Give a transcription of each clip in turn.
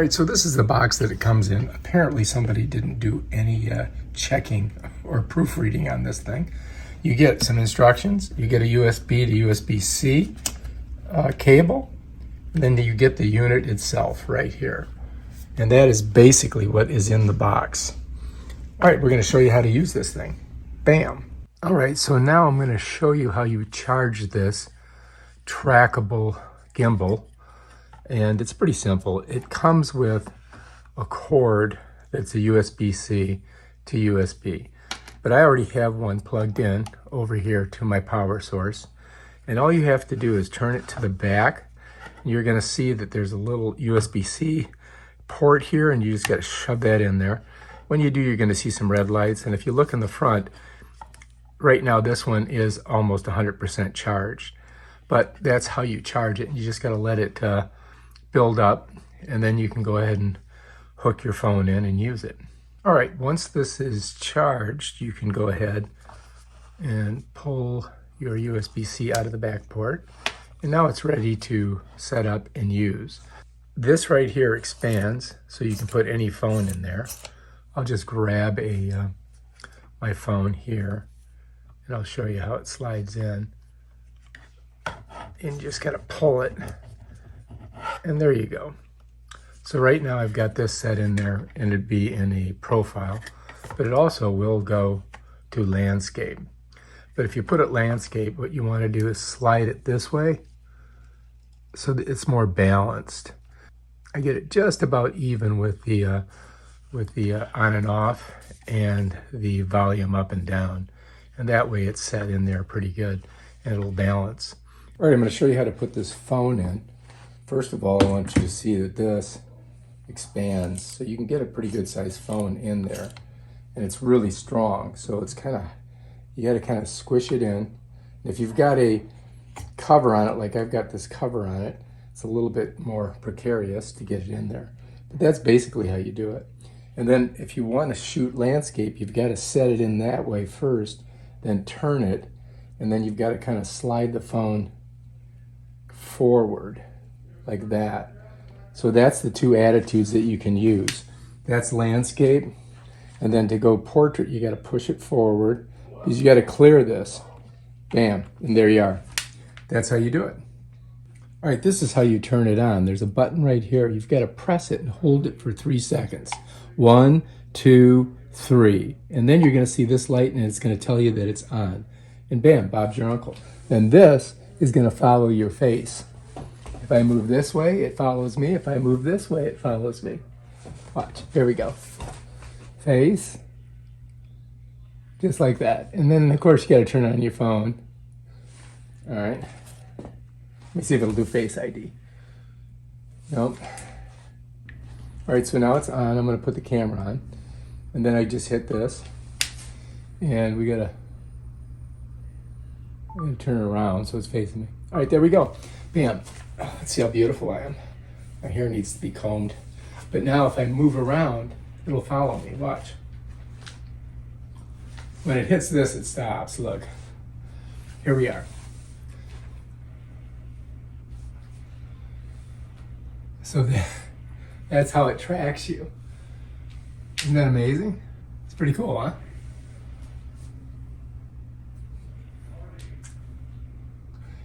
All right, so this is the box that it comes in. Apparently somebody didn't do any checking or proofreading on this thing. You get some instructions, you get a USB to USB-C cable, and then you get the unit itself right here. And that is basically what is in the box. All right, we're gonna show you how to use this thing. Bam. All right, so now I'm gonna show you how you charge this trackable gimbal. And it's pretty simple. It comes with a cord that's a USB-C to USB. But I already have one plugged in over here to my power source. And all you have to do is turn it to the back. You're gonna see that there's a little USB-C port here, and you just gotta shove that in there. When you do, you're gonna see some red lights. And if you look in the front, right now this one is almost 100% charged. But that's how you charge it. You just gotta let it build up, and then you can go ahead and hook your phone in and use it. All right, once this is charged, you can go ahead and pull your USB-C out of the back port, and now it's ready to set up and use. This right here expands, so you can put any phone in there. I'll just grab my phone here, and I'll show you how it slides in. And just gotta pull it. And there you go. So right now I've got this set in there, and it'd be in a profile, but it also will go to landscape. But if you put it landscape, what you want to do is slide it this way so that it's more balanced. I get it just about even with the on and off and the volume up and down. And that way it's set in there pretty good, and it'll balance. All right, I'm going to show you how to put this phone in. First of all, I want you to see that this expands, so you can get a pretty good sized phone in there, and it's really strong. So it's you got to kind of squish it in. And if you've got a cover on it, like I've got this cover on it, it's a little bit more precarious to get it in there. But that's basically how you do it. And then if you want to shoot landscape, you've got to set it in that way first, then turn it, and then you've got to kind of slide the phone forward like that. So that's the two attitudes that you can use. That's landscape, and then to go portrait, you got to push it forward because you got to clear this. Bam, and there you are. That's how you do it. All right, this is how you turn it on. There's a button right here. You've got to press it and hold it for 3 seconds. 1, 2, 3. And then you're going to see this light, and it's going to tell you that it's on. And bam, Bob's your uncle. Then this is going to follow your face. If I move this way, it follows me. If I move this way, it follows me. Watch, here we go. Face, just like that. And then of course you gotta turn on your phone. All right, let me see if it'll do Face ID. Nope. All right, so now it's on. I'm gonna put the camera on. And then I just hit this. And we gotta turn it around so it's facing me. All right, there we go. Bam. Let's see how beautiful I am. My hair needs to be combed. But now if I move around, it'll follow me. Watch. When it hits this, it stops. Look. Here we are. So that's how it tracks you. Isn't that amazing? It's pretty cool, huh?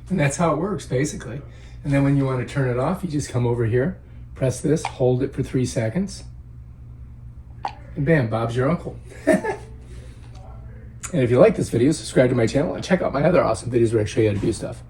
And that's how it works, basically. And then when you want to turn it off, you just come over here, press this, hold it for 3 seconds, and bam, Bob's your uncle. And if you like this video, subscribe to my channel and check out my other awesome videos where I show you how to do stuff.